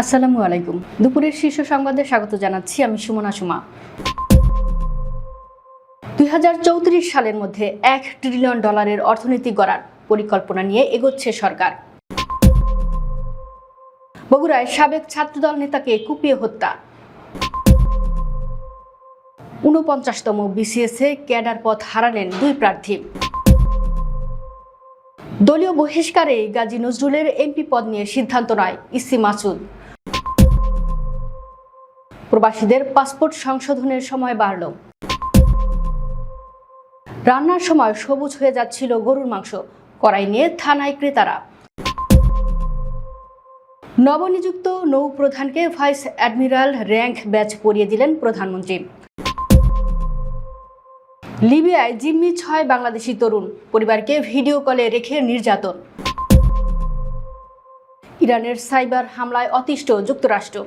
আসসালামু আলাইকুম। দুপুরের শীর্ষ সংবাদে স্বাগত জানাচ্ছি আমি সুমনা সুমা। 2034 সালের মধ্যে $1 ট্রিলিয়ন অর্থনীতি গড়ার পরিকল্পনা নিয়ে এগোচ্ছে সরকার। বগুড়ায় সাবেক ছাত্রদল নেতাকে কুপিয়ে হত্যা। 49তম বিসিএসে ক্যাডার পদ হারালেন 2 প্রার্থী। দলীয় বহিষ্কারে গাজী নজরুলের এমপি পদ নিয়ে সিদ্ধান্ত নয় ইসি মাসুদ। প্রবাসীদের পাসপোর্ট সংশোধনের সময় বাড়ল। রান্নার সময় সবুজ হয়ে যাচ্ছিল গরুর মাংস, কড়াই নিয়ে থানায় ক্রেতারা। নবনিযুক্ত নৌপ্রধানকে ভাইস অ্যাডমিরাল র্যাঙ্ক ব্যাচ পরিয়ে দিলেন প্রধানমন্ত্রী। লিবিয়ায় জিম্মি 6 বাংলাদেশি তরুণ, পরিবারকে ভিডিও কলে রেখে নির্যাতন। ইরানের সাইবার হামলায় অতিষ্ঠ যুক্তরাষ্ট্র।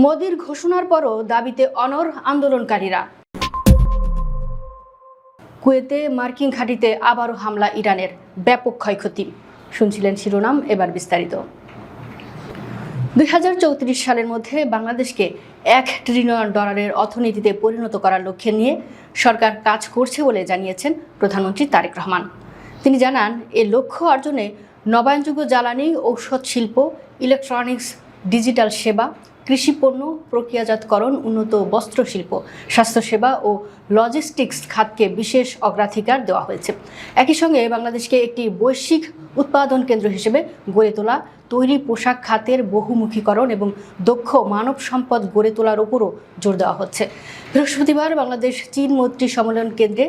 মোদির ঘোষণার পরও দাবিতে অনড় আন্দোলনকারীরা। কুয়েতে মার্কিন ঘাঁটিতে আবারও হামলা ইরানের, ব্যাপক ক্ষয়ক্ষতি। শুনছিলেন শিরোনাম, এবার বিস্তারিত। 2034 সালের মধ্যে বাংলাদেশকে $1 ট্রিলিয়ন অর্থনীতিতে পরিণত করার লক্ষ্যে নিয়ে সরকার কাজ করছে বলে জানিয়েছেন প্রধানমন্ত্রী তারেক রহমান। তিনি জানান, এ লক্ষ্য অর্জনে নবায়নযোগ্য জ্বালানি, ঔষধ শিল্প, ইলেকট্রনিক্স, ডিজিটাল সেবা, কৃষিপণ্য প্রক্রিয়াজাতকরণ, উন্নত বস্ত্রশিল্প, স্বাস্থ্যসেবা ও লজিস্টিক্স খাতকে বিশেষ অগ্রাধিকার দেওয়া হয়েছে। একই সঙ্গে বাংলাদেশকে একটি বৈশ্বিক উৎপাদন কেন্দ্র হিসেবে গড়ে তোলা, তৈরি পোশাক খাতের বহুমুখীকরণ এবং দক্ষ মানব সম্পদ গড়ে তোলার উপরও জোর দেওয়া হচ্ছে। বৃহস্পতিবার বাংলাদেশ চীন মৈত্রী সম্মেলন কেন্দ্রে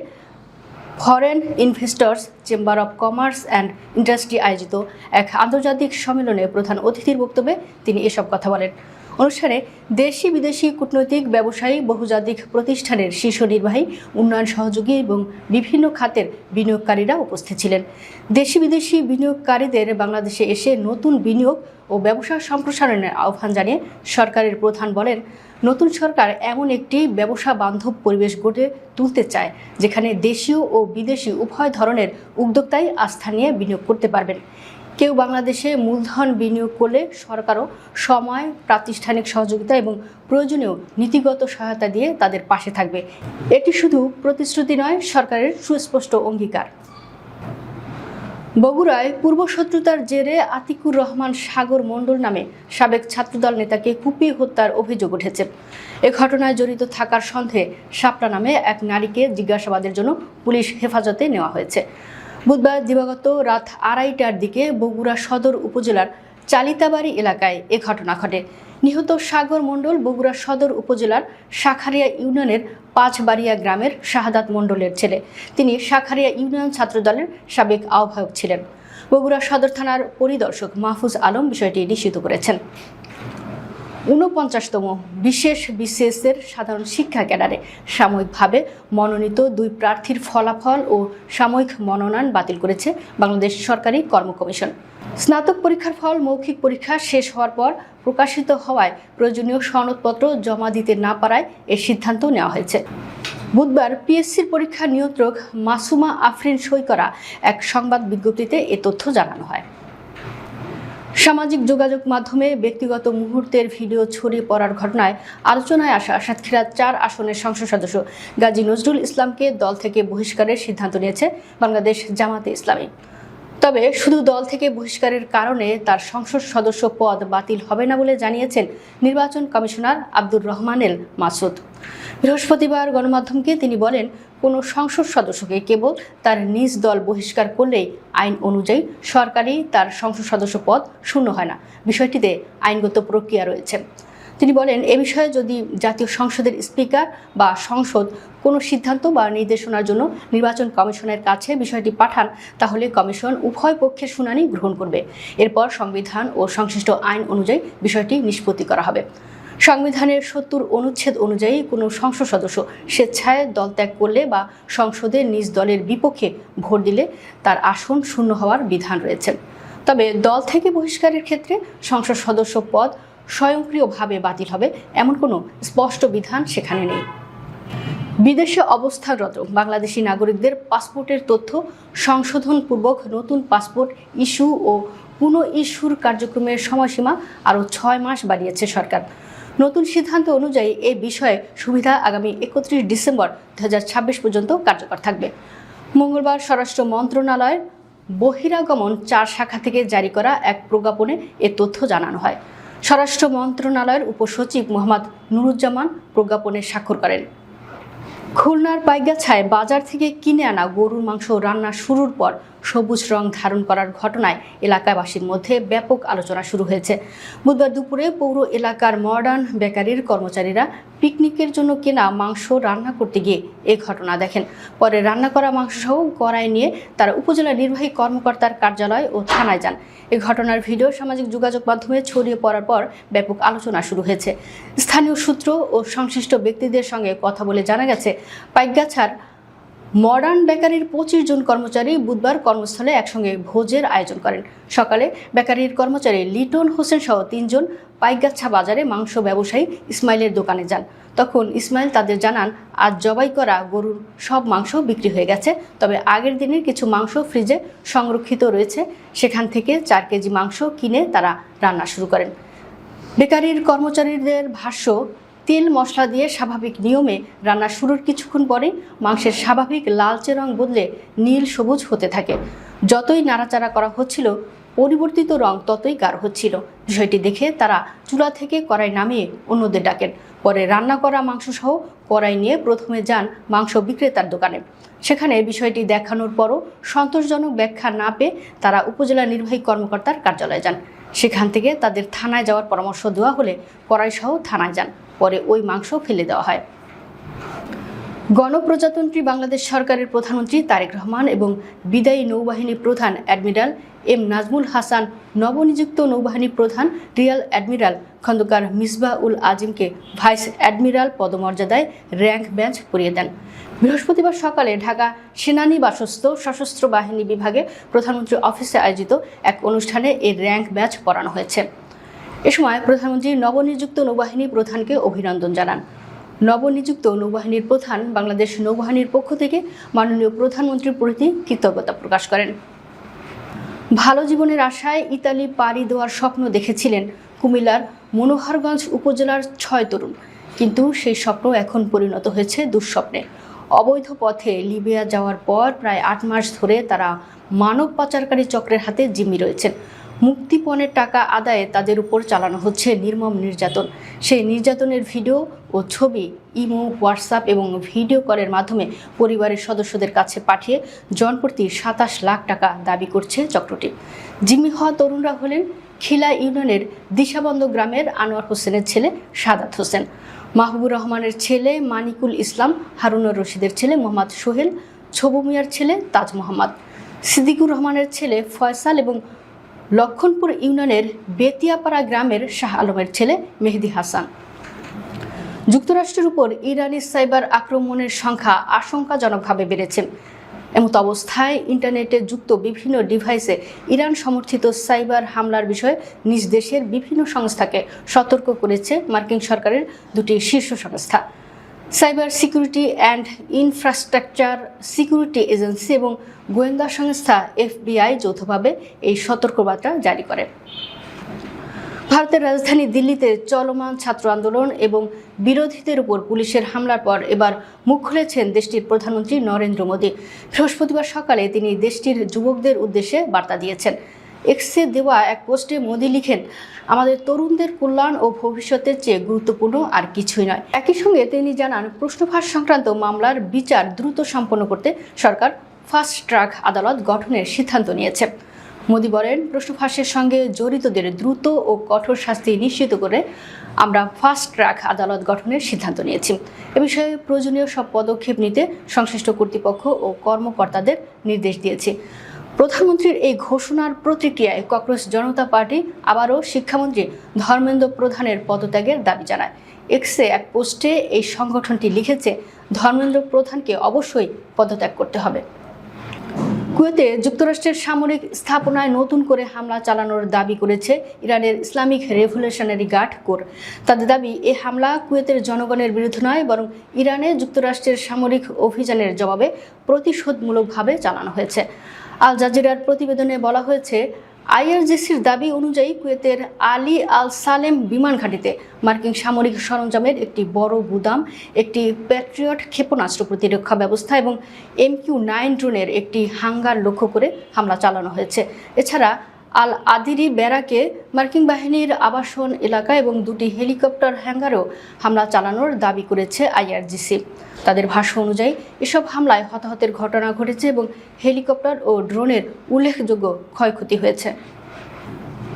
foreign investors chamber of commerce and industry আয়োজিত এক আন্তর্জাতিক সম্মেলনে প্রধান অতিথির বক্তব্যে তিনি এসব কথা বলেন। অনুষ্ঠানে দেশি বিদেশি কূটনৈতিক, ব্যবসায়ী, বহুজাতিক প্রতিষ্ঠানের শীর্ষ নির্বাহী, উন্নয়ন সহযোগী এবং বিভিন্ন খাতের বিনিয়োগকারীরা উপস্থিত ছিলেন। দেশি বিদেশি বিনিয়োগকারীদের বাংলাদেশে এসে নতুন বিনিয়োগ ও ব্যবসা সম্প্রসারণের আহ্বান জানিয়ে সরকারের প্রধান বলেন, নতুন সরকার এমন একটি ব্যবসা বান্ধব পরিবেশ গড়ে তুলতে চায় যেখানে দেশীয় ও বিদেশি উভয় ধরনের উদ্যোক্তাই আস্থা নিয়ে বিনিয়োগ করতে পারবেন। কেউ বাংলাদেশে মূলধন বিনিয়োগ করলে সরকারও সময়, প্রাতিষ্ঠানিক সহযোগিতা এবং প্রয়োজনীয় নীতিগত সহায়তা দিয়ে তাদের পাশে থাকবে। এটি শুধু প্রতিশ্রুতি নয়, সরকারের সুস্পষ্ট অঙ্গীকার। বগুড়ায় পূর্বশত্রুতার জেরে আতিকুর রহমান সাগর মণ্ডল নামে সাবেক ছাত্রদল নেতাকে কুপিয়ে হত্যার অভিযোগ উঠেছে। এ ঘটনায় জড়িত থাকার সন্দেহে শাপলা নামে এক নারীকে জিজ্ঞাসাবাদের জন্য পুলিশ হেফাজতে নেওয়া হয়েছে। বুধবার দিবাগত রাত 2:30টার দিকে বগুড়া সদর উপজেলার চালিতাবাড়ি এলাকায় এ ঘটনা ঘটে। নিহত সাগর মণ্ডল বগুড়া সদর উপজেলার শাখারিয়া ইউনিয়নের 5 বাড়িয়া গ্রামের শাহাদাত মণ্ডলের ছেলে। তিনি শাখারিয়া ইউনিয়ন ছাত্রদলের সাবেক আহ্বায়ক ছিলেন। বগুড়া সদর থানার পরিদর্শক মাহফুজ আলম বিষয়টি নিশ্চিত করেছেন। 49তম বিশেষ বিসিএসের সাধারণ শিক্ষা ক্যাডারে সাময়িকভাবে মনোনীত 2 প্রার্থীর ফলাফল ও সাময়িক মনোনয়ন বাতিল করেছে বাংলাদেশ সরকারি কর্ম কমিশন। স্নাতক পরীক্ষার ফল মৌখিক পরীক্ষা শেষ হওয়ার পর প্রকাশিত হওয়ায় প্রয়োজনীয় সনদপত্র জমা দিতে না পারায় এর সিদ্ধান্ত নেওয়া হয়েছে। বুধবার পিএসসির পরীক্ষা নিয়ন্ত্রক মাসুমা আফরিন সই করা এক সংবাদ বিজ্ঞপ্তিতে এ তথ্য জানানো হয়। সামাজিক যোগাযোগ মাধ্যমে ব্যক্তিগত মুহূর্তের ভিডিও ছড়িয়ে পড়ার ঘটনায় আলোচনায় আসা সাতক্ষীরা 4 আসনের সংসদ সদস্য গাজী নজরুল ইসলামকে দল থেকে বহিষ্কারের সিদ্ধান্ত নিয়েছে বাংলাদেশ জামাতে ইসলামী। তবে শুধু দল থেকে বহিষ্কারের কারণে তার সংসদ সদস্য পদ বাতিল হবে না বলে জানিয়েছেন নির্বাচন কমিশনার আব্দুর রহমান এল মাসুদ। বৃহস্পতিবার গণমাধ্যমকে তিনি বলেন, কোনো সংসদ সদস্যকে কেবল তার নিজ দল বহিষ্কার করলেই আইন অনুযায়ী সরকারি তার সংসদ সদস্য পদ শূন্য হয় না। বিষয়টিতে আইনগত প্রক্রিয়া রয়েছে। তিনি বলেন, এ বিষয়ে যদি জাতীয় সংসদের স্পিকার বা সংসদ কোনো সিদ্ধান্ত বা নির্দেশনার জন্য নির্বাচন কমিশনের কাছে বিষয়টি পাঠান, তাহলে কমিশন উভয় পক্ষের শুনানি গ্রহণ করবে। এরপর সংবিধান ও সংশ্লিষ্ট আইন অনুযায়ী বিষয়টি নিষ্পত্তি করা হবে। সংবিধানের 70 অনুচ্ছেদ অনুযায়ী কোনো সংসদ সদস্য স্বেচ্ছায় দল ত্যাগ করলে বা সংসদে নিজ দলের বিপক্ষে ভোট দিলে তার আসন শূন্য হওয়ার বিধান রয়েছে। তবে দল থেকে বহিষ্কারের ক্ষেত্রে সংসদ সদস্য পদ স্বয়ংক্রিয়ভাবে বাতিল হবে এমন কোনো স্পষ্ট বিধান সেখানে নেই। বিদেশে অবস্থানরত বাংলাদেশি নাগরিকদের পাসপোর্টের তথ্য সংশোধনপূর্বক নতুন পাসপোর্ট ইস্যু ও পুনঃ ইস্যুর কার্যক্রমের সময়সীমা আরও 6 মাস বাড়িয়েছে সরকার। নতুন সিদ্ধান্ত অনুযায়ী এই বিষয়ে সুবিধা আগামী 31 ডিসেম্বর 2026 পর্যন্ত কার্যকর থাকবে। মঙ্গলবার স্বরাষ্ট্র মন্ত্রণালয়ের বহিরাগমন 4 শাখা থেকে জারি করা এক প্রজ্ঞাপনে এ তথ্য জানানো হয়। স্বরাষ্ট্র মন্ত্রণালয়ের উপসচিব মোহাম্মদ নুরুজ্জামান প্রজ্ঞাপনে স্বাক্ষর করেন। খুলনার পাইকগাছায় বাজার থেকে কিনে আনা গরুর মাংস রান্না শুরুর পর সবুজ রং ধারণ করার ঘটনায় এলাকাবাসীর মধ্যে ব্যাপক আলোচনা শুরু হয়েছে। বুধবার দুপুরে পৌর এলাকার মডার্ন বেকারির কর্মচারীরা পিকনিকের জন্য কেনা মাংস রান্না করতে গিয়ে এ ঘটনা দেখেন। পরে রান্না করা মাংসসহ কড়াই নিয়ে তারা উপজেলা নির্বাহী কর্মকর্তার কার্যালয় ও থানায় যান। এই ঘটনার ভিডিও সামাজিক যোগাযোগ মাধ্যমে ছড়িয়ে পড়ার পর ব্যাপক আলোচনা শুরু হয়েছে। স্থানীয় সূত্র ও সংশ্লিষ্ট ব্যক্তিদের সঙ্গে কথা বলে জানা গেছে, পাইকগাছার মডার্ন বেকারির 25 জন কর্মচারী বুধবার কর্মস্থলে একসঙ্গে ভোজের আয়োজন করেন। সকালে বেকারির কর্মচারী লিটন হোসেন সহ 3 জন পাইকগাছা বাজারে মাংস ব্যবসায়ী ইসমাইলের দোকানে যান। তখন ইসমাইল তাদের জানান, আজ জবাই করা গরুর সব মাংস বিক্রি হয়ে গেছে, তবে আগের দিনের কিছু মাংস ফ্রিজে সংরক্ষিত রয়েছে। সেখান থেকে 4 কেজি মাংস কিনে তারা রান্না শুরু করেন। বেকারির কর্মচারীদের ভাষ্য, তেল মশলা দিয়ে স্বাভাবিক নিয়মে রান্না শুরুর কিছুক্ষণ পরে মাংসের স্বাভাবিক লালচে রং বদলে নীল সবুজ হতে থাকে। যতই নাড়াচাড়া করা হচ্ছিল পরিবর্তিত রং ততই গাঢ় হচ্ছিল। বিষয়টি দেখে তারা চুলা থেকে কড়াই নামিয়ে অন্যদের ডাকেন। পরে রান্না করা মাংসসহ কড়াই নিয়ে প্রথমে যান মাংস বিক্রেতার দোকানে। সেখানে বিষয়টি দেখানোর পরও সন্তোষজনক ব্যাখ্যা না পেয়ে তারা উপজেলা নির্বাহী কর্মকর্তার কার্যালয়ে যান। সেখান থেকে তাদের থানায় যাওয়ার পরামর্শ দেওয়া হলে কড়াইসহ থানায় যান। পরে ওই মাংস ফেলে দেওয়া হয়। গণপ্রজাতন্ত্রী বাংলাদেশ সরকারের প্রধানমন্ত্রী তারেক রহমান এবং বিদায়ী নৌবাহিনী প্রধান অ্যাডমিরাল এম নাজমুল হাসান নবনিযুক্ত নৌবাহিনী প্রধান রিয়ার অ্যাডমিরাল খন্দকার মিসবাহ-উল আজিমকে ভাইস অ্যাডমিরাল পদমর্যাদায় র্যাঙ্ক ব্যাজ পরিয়ে দেন। বৃহস্পতিবার সকালে ঢাকা সেনানিবাসস্থ সশস্ত্র বাহিনী বিভাগে প্রধানমন্ত্রীর অফিসে আয়োজিত এক অনুষ্ঠানে এই র্যাঙ্ক ব্যাজ পরানো হয়েছে। এ সময় প্রধানমন্ত্রী নবনিযুক্ত নৌবাহিনী প্রধানকে অভিনন্দন জানান। নবনিযুক্ত নৌবাহিনীর প্রধান বাংলাদেশ নৌবাহিনীর পক্ষ থেকে মাননীয় প্রধানমন্ত্রীর প্রতি কৃতজ্ঞতা প্রকাশ করেন। ভালো জীবনের আশায় ইতালি পাড়ি দেওয়ার স্বপ্ন দেখেছিলেন কুমিল্লার মনোহরগঞ্জ উপজেলার 6 তরুণ, কিন্তু সেই স্বপ্ন এখন পরিণত হয়েছে দুঃস্বপ্নে। অবৈধ পথে লিবিয়া যাওয়ার পর প্রায় 8 মাস ধরে তারা মানব পাচারকারী চক্রের হাতে জিম্মি রয়েছেন। মুক্তিপণের টাকা আদায়ে তাদের উপর চালানো হচ্ছে নির্মম নির্যাতন। সেই নির্যাতনের ভিডিও ও ছবি ইমো, হোয়াটসঅ্যাপ এবং ভিডিও কলের মাধ্যমে পরিবারের সদস্যদের কাছে পাঠিয়ে জনপ্রতি 27 লাখ টাকা দাবি করছে চক্রটি। জিম্মি হওয়া তরুণরা হলেন খিলা ইউনিয়নের দিশাবন্দ গ্রামের আনোয়ার হোসেনের ছেলে সাদাত হোসেন, মাহবুবুর রহমানের ছেলে মানিকুল ইসলাম, হারুনুর রশিদের ছেলে মোহাম্মদ সোহেল, ছবু মিয়ার ছেলে তাজ মোহাম্মদ, সিদ্দিকুর রহমানের ছেলে ফয়সাল এবং লক্ষণপুর ইউনিয়নের বেতিয়াপাড়া গ্রামের শাহ আলমের ছেলে মেহেদি হাসান। যুক্তরাষ্ট্রের উপর ইরানি সাইবার আক্রমণের সংখ্যা আশঙ্কাজনকভাবে বেড়েছে। এমত অবস্থায় ইন্টারনেটে যুক্ত বিভিন্ন ডিভাইসে ইরান সমর্থিত সাইবার হামলার বিষয়ে নিজ দেশের বিভিন্ন সংস্থাকে সতর্ক করেছে মার্কিন সরকারের 2টি শীর্ষ সংস্থা। Cyber security and infrastructure security agency এবং গোয়েন্দা সংস্থা FBI যৌথভাবে এই সতর্কবার্তা জারি করে। ভারতের রাজধানী দিল্লিতে চলমান ছাত্র আন্দোলন এবং বিরোধীদের উপর পুলিশের হামলার পর এবার মুখ খুলেছেন দেশটির প্রধানমন্ত্রী নরেন্দ্র মোদী। বৃহস্পতিবার সকালে তিনি দেশটির যুবকদের উদ্দেশ্যে বার্তা দিয়েছেন। এক্সে দেওয়া এক পোস্টে মোদী লিখেন, আমাদের তরুণদের কল্যাণ ও ভবিষ্যতের চেয়ে গুরুত্বপূর্ণ আর কিছুই নয়। একই সঙ্গে তিনি জানান, প্রশ্নফাঁস সংক্রান্ত মামলার বিচার দ্রুত সম্পন্ন করতে সরকার ফাস্ট ট্র্যাক আদালত গঠনের সিদ্ধান্ত নিয়েছে। মোদী বলেন, প্রশ্নফাঁসের সঙ্গে জড়িতদের দ্রুত ও কঠোর শাস্তি নিশ্চিত করে আমরা ফাস্ট ট্র্যাক আদালত গঠনের সিদ্ধান্ত নিয়েছি। এ বিষয়ে প্রয়োজনীয় সব পদক্ষেপ নিতে সংশ্লিষ্ট কর্তৃপক্ষ ও কর্মকর্তাদের নির্দেশ দিয়েছি। প্রধানমন্ত্রীর এই ঘোষণার প্রতিক্রিয়ায় ককরোচ জনতা পার্টি আবারও শিক্ষামন্ত্রী ধর্মেন্দ্র প্রধানের পদত্যাগের দাবি জানায়। এক্সে এক পোস্টে এই সংগঠনটি লিখেছে, ধর্মেন্দ্র প্রধানকে অবশ্যই পদত্যাগ করতে হবে। কুয়েতে যুক্তরাষ্ট্রের সামরিক স্থাপনায় নতুন করে হামলা চালানোর দাবি করেছে ইরানের ইসলামিক রেভলিউশনারি গার্ড কোর। তাদের দাবি, এই হামলা কুয়েতের জনগণের বিরুদ্ধে নয়, বরং ইরানে যুক্তরাষ্ট্রের সামরিক অভিযানের জবাবে প্রতিশোধমূলকভাবে চালানো হয়েছে। আল জাজিরার প্রতিবেদনে বলা হয়েছে, আইআরজিসির দাবি অনুযায়ী কুয়েতের আলী আল সালেম বিমান ঘাঁটিতে মার্কিন সামরিক সরঞ্জামের একটি বড় গুদাম, একটি প্যাট্রিয়ট ক্ষেপণাস্ত্র প্রতিরক্ষা ব্যবস্থা এবং MQ-9 ড্রোনের একটি হাঙ্গার লক্ষ্য করে হামলা চালানো হয়েছে। এছাড়া আল আদিরি ব্যারাকে, মার্কিন বাহিনীর আবাসন এলাকা এবং দুটি হেলিকপ্টার হ্যাঙ্গারেও হামলা চালানোর দাবি করেছে আইআরজিসি। তাদের ভাষ্য অনুযায়ী এসব হামলায় হতাহতের ঘটনা ঘটেছে এবং হেলিকপ্টার ও ড্রোনের উল্লেখযোগ্য ক্ষয়ক্ষতি হয়েছে।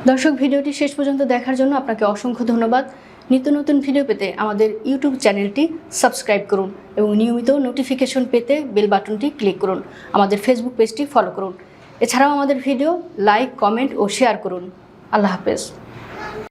দর্শক, ভিডিওটি শেষ পর্যন্ত দেখার জন্য আপনাকে অসংখ্য ধন্যবাদ। নিত্য নতুন ভিডিও পেতে আমাদের ইউটিউব চ্যানেলটি সাবস্ক্রাইব করুন এবং নিয়মিত নোটিফিকেশন পেতে বেল বাটনটি ক্লিক করুন। আমাদের ফেসবুক পেজটি ফলো করুন। এছাড়াও আমাদের ভিডিও লাইক, কমেন্ট ও শেয়ার করুন। আল্লাহ হাফেজ।